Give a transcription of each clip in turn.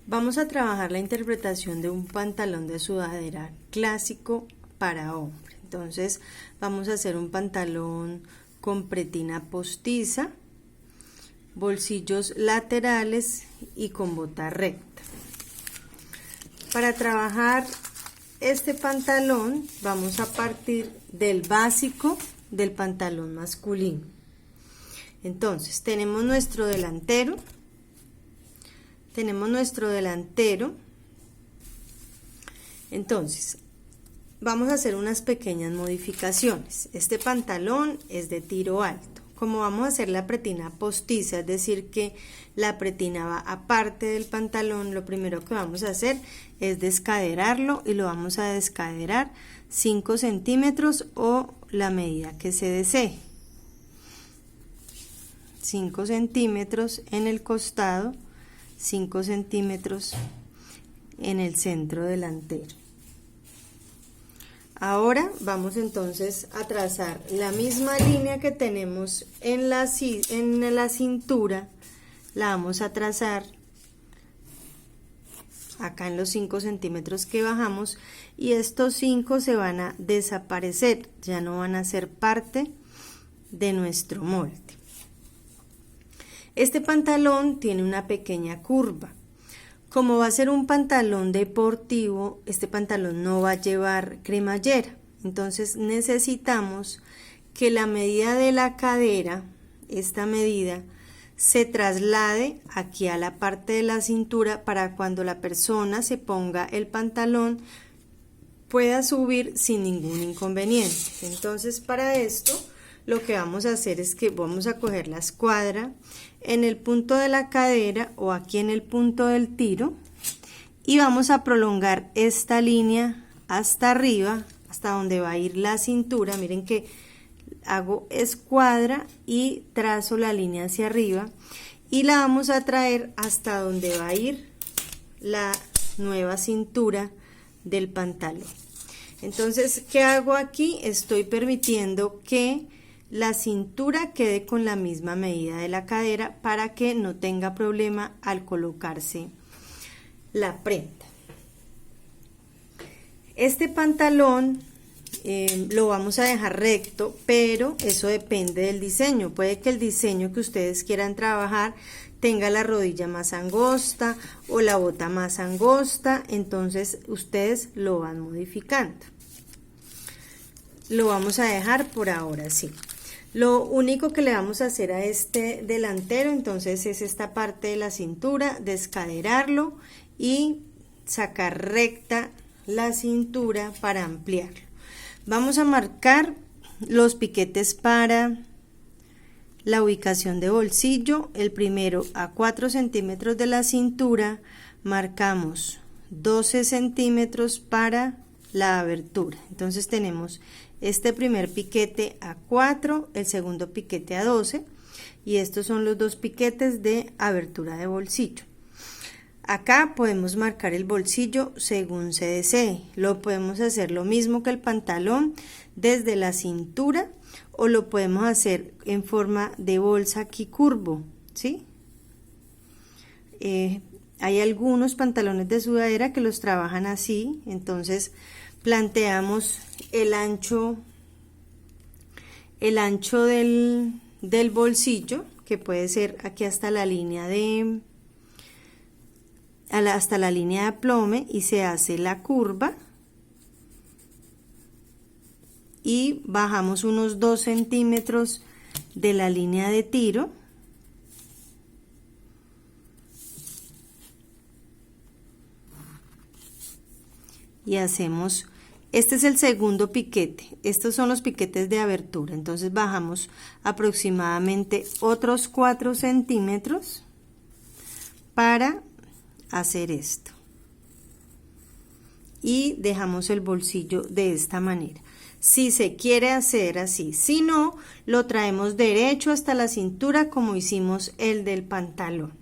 Vamos a trabajar la interpretación de un pantalón de sudadera clásico para hombre. Entonces vamos a hacer un pantalón con pretina postiza, bolsillos laterales y con bota recta. Para trabajar este pantalón vamos a partir del básico del pantalón masculino. Entonces tenemos nuestro delantero. Entonces vamos a hacer unas pequeñas modificaciones. Este pantalón es de tiro alto. Como vamos a hacer la pretina postiza, es decir que la pretina va aparte del pantalón, lo primero que vamos a hacer es descaderarlo y lo vamos a descaderar 5 centímetros o la medida que se desee. 5 centímetros en el costado, 5 centímetros en el centro delantero. Ahora vamos entonces a trazar la misma línea que tenemos en la cintura, la vamos a trazar acá en los 5 centímetros que bajamos, y estos 5 se van a desaparecer, ya no van a ser parte de nuestro molde. Este pantalón tiene una pequeña curva. Como va a ser un pantalón deportivo, este pantalón no va a llevar cremallera. Entonces necesitamos que la medida de la cadera, esta medida, se traslade aquí a la parte de la cintura para cuando la persona se ponga el pantalón pueda subir sin ningún inconveniente. Entonces para esto lo que vamos a hacer es que vamos a coger la escuadra en el punto de la cadera o aquí en el punto del tiro y vamos a prolongar esta línea hasta arriba, hasta donde va a ir la cintura. Miren que hago escuadra y trazo la línea hacia arriba y la vamos a traer hasta donde va a ir la nueva cintura del pantalón. Entonces, ¿qué hago aquí? Estoy permitiendo que la cintura quede con la misma medida de la cadera para que no tenga problema al colocarse la prenda. Este pantalón lo vamos a dejar recto, pero eso depende del diseño. Puede que el diseño que ustedes quieran trabajar tenga la rodilla más angosta o la bota más angosta, entonces ustedes lo van modificando. Lo vamos a dejar por ahora así. Lo único que le vamos a hacer a este delantero entonces es esta parte de la cintura, descaderarlo y sacar recta la cintura para ampliarlo. Vamos a marcar los piquetes para la ubicación de bolsillo. El primero a 4 centímetros de la cintura, marcamos 12 centímetros para la abertura. Entonces tenemos este primer piquete a 4, el segundo piquete a 12 y estos son los dos piquetes de abertura de bolsillo. Acá podemos marcar el bolsillo según se desee. Lo podemos hacer lo mismo que el pantalón desde la cintura o lo podemos hacer en forma de bolsa aquí curvo, ¿sí? Hay algunos pantalones de sudadera que los trabajan así, entonces planteamos el ancho del bolsillo, que puede ser aquí hasta la línea de aplome, y se hace la curva y bajamos unos 2 centímetros de la línea de tiro y hacemos. Este es el segundo piquete, estos son los piquetes de abertura, entonces bajamos aproximadamente otros 4 centímetros para hacer esto y dejamos el bolsillo de esta manera. Si se quiere hacer así, si no, lo traemos derecho hasta la cintura como hicimos el del pantalón.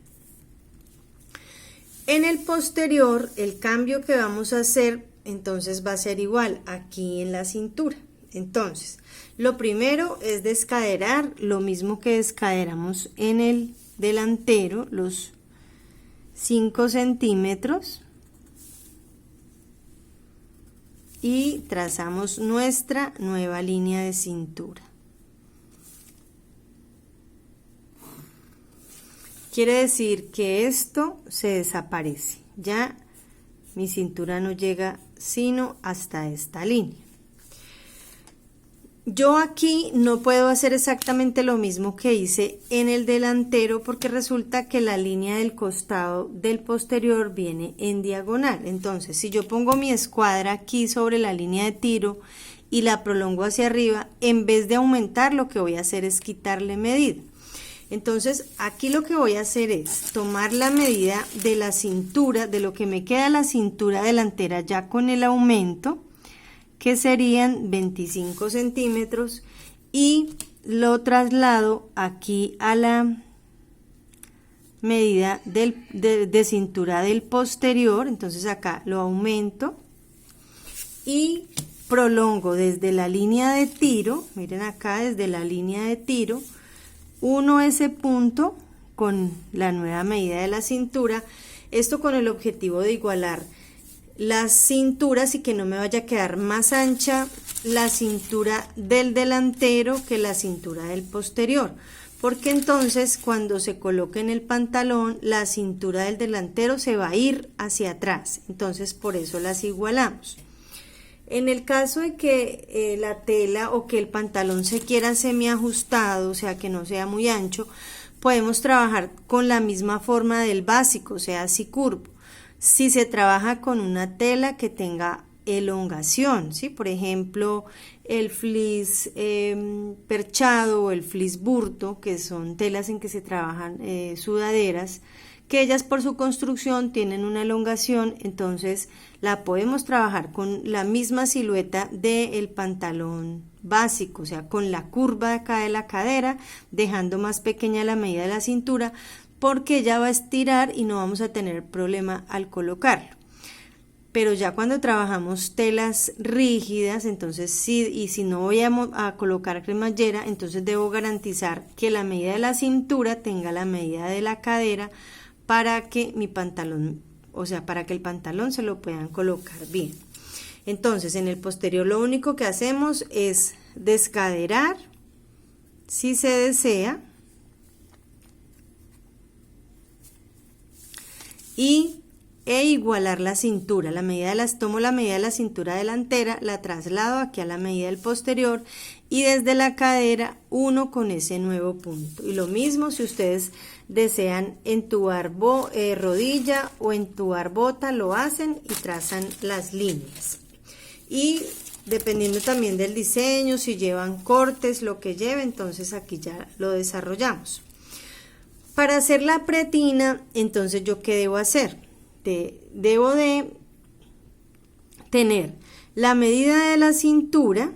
En el posterior, el cambio que vamos a hacer entonces va a ser igual aquí en la cintura. Entonces lo primero es descaderar, lo mismo que descaderamos en el delantero, 5 centímetros y trazamos nuestra nueva línea de cintura. Quiere decir que esto se desaparece, ya mi cintura no llega sino hasta esta línea. Yo aquí no puedo hacer exactamente lo mismo que hice en el delantero porque resulta que la línea del costado del posterior viene en diagonal. Entonces, si yo pongo mi escuadra aquí sobre la línea de tiro y la prolongo hacia arriba, en vez de aumentar, lo que voy a hacer es quitarle medida. Entonces, aquí lo que voy a hacer es tomar la medida de la cintura, de lo que me queda la cintura delantera ya con el aumento, que serían 25 centímetros, y lo traslado aquí a la medida de cintura del posterior. Entonces acá lo aumento y prolongo desde la línea de tiro, miren acá desde la línea de tiro, uno ese punto con la nueva medida de la cintura, esto con el objetivo de igualar las cinturas y que no me vaya a quedar más ancha la cintura del delantero que la cintura del posterior, porque entonces cuando se coloque en el pantalón la cintura del delantero se va a ir hacia atrás, entonces por eso las igualamos. En el caso de que la tela o que el pantalón se quiera semiajustado, o sea que no sea muy ancho, podemos trabajar con la misma forma del básico, o sea así curvo. Si se trabaja con una tela que tenga elongación, ¿sí? Por ejemplo, el fleece perchado o el fleece burto, que son telas en que se trabajan sudaderas, que ellas por su construcción tienen una elongación, entonces la podemos trabajar con la misma silueta del pantalón básico, o sea, con la curva de acá de la cadera, dejando más pequeña la medida de la cintura, porque ella va a estirar y no vamos a tener problema al colocarlo. Pero ya cuando trabajamos telas rígidas, entonces sí, y si no voy a colocar cremallera, entonces debo garantizar que la medida de la cintura tenga la medida de la cadera para que mi pantalón, o sea, para que el pantalón se lo puedan colocar bien. Entonces, en el posterior lo único que hacemos es descaderar, si se desea, e igualar la cintura. Tomo la medida de la cintura delantera, la traslado aquí a la medida del posterior y desde la cadera uno con ese nuevo punto. Y lo mismo si ustedes desean entubar rodilla o entubar bota, lo hacen y trazan las líneas. Y dependiendo también del diseño, si llevan cortes, lo que lleve, entonces aquí ya lo desarrollamos. Para hacer la pretina, entonces ¿yo qué debo hacer? Debo de tener la medida de la cintura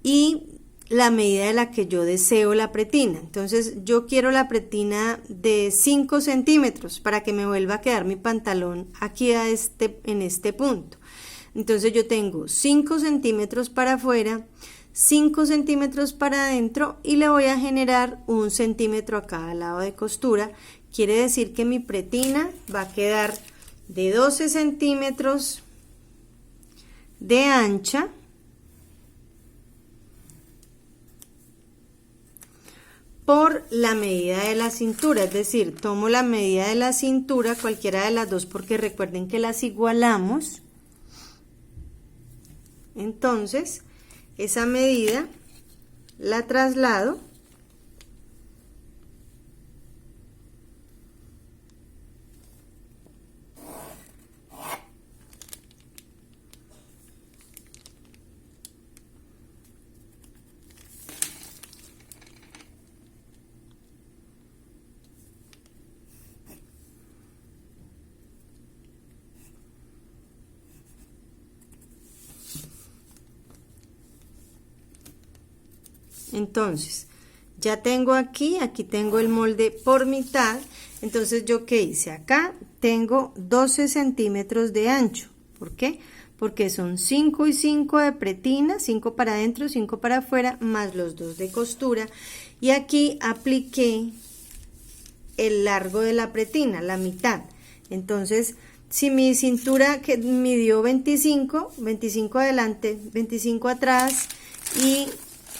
y la medida de la que yo deseo la pretina. Entonces yo quiero la pretina de 5 centímetros para que me vuelva a quedar mi pantalón aquí en este punto. Entonces yo tengo 5 centímetros para afuera, 5 centímetros para adentro y le voy a generar 1 centímetro a cada lado de costura. Quiere decir que mi pretina va a quedar de 12 centímetros de ancha por la medida de la cintura, es decir, tomo la medida de la cintura, cualquiera de las dos, porque recuerden que las igualamos. Entonces, esa medida la traslado Entonces, ya tengo aquí tengo el molde por mitad. Entonces, ¿yo qué hice? Acá tengo 12 centímetros de ancho. ¿Por qué? Porque son 5 y 5 de pretina, 5 para adentro, 5 para afuera, más los 2 de costura. Y aquí apliqué el largo de la pretina, la mitad. Entonces, si mi cintura que midió 25 adelante, 25 atrás y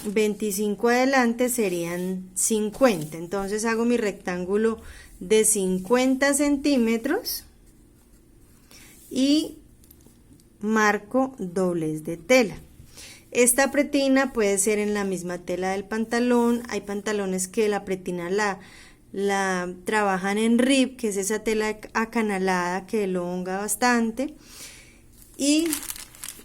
25 adelante serían 50. Entonces hago mi rectángulo de 50 centímetros y marco doblez de tela. Esta pretina puede ser en la misma tela del pantalón. Hay pantalones que la pretina la trabajan en rib, que es esa tela acanalada que elonga bastante. Y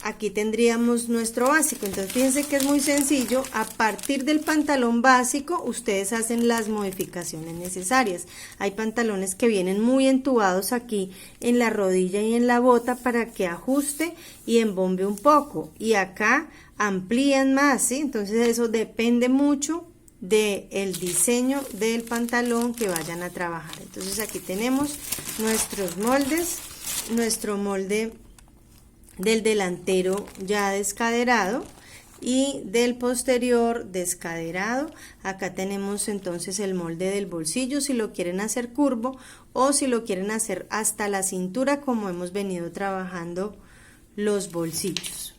aquí tendríamos nuestro básico. Entonces fíjense que es muy sencillo. A partir del pantalón básico ustedes hacen las modificaciones necesarias. Hay pantalones que vienen muy entubados aquí en la rodilla y en la bota para que ajuste y embombe un poco, y acá amplían más, ¿sí? Entonces eso depende mucho del diseño del pantalón que vayan a trabajar. Entonces aquí tenemos nuestros moldes, nuestro molde del delantero ya descaderado y del posterior descaderado. Acá tenemos entonces el molde del bolsillo, si lo quieren hacer curvo o si lo quieren hacer hasta la cintura, como hemos venido trabajando los bolsillos.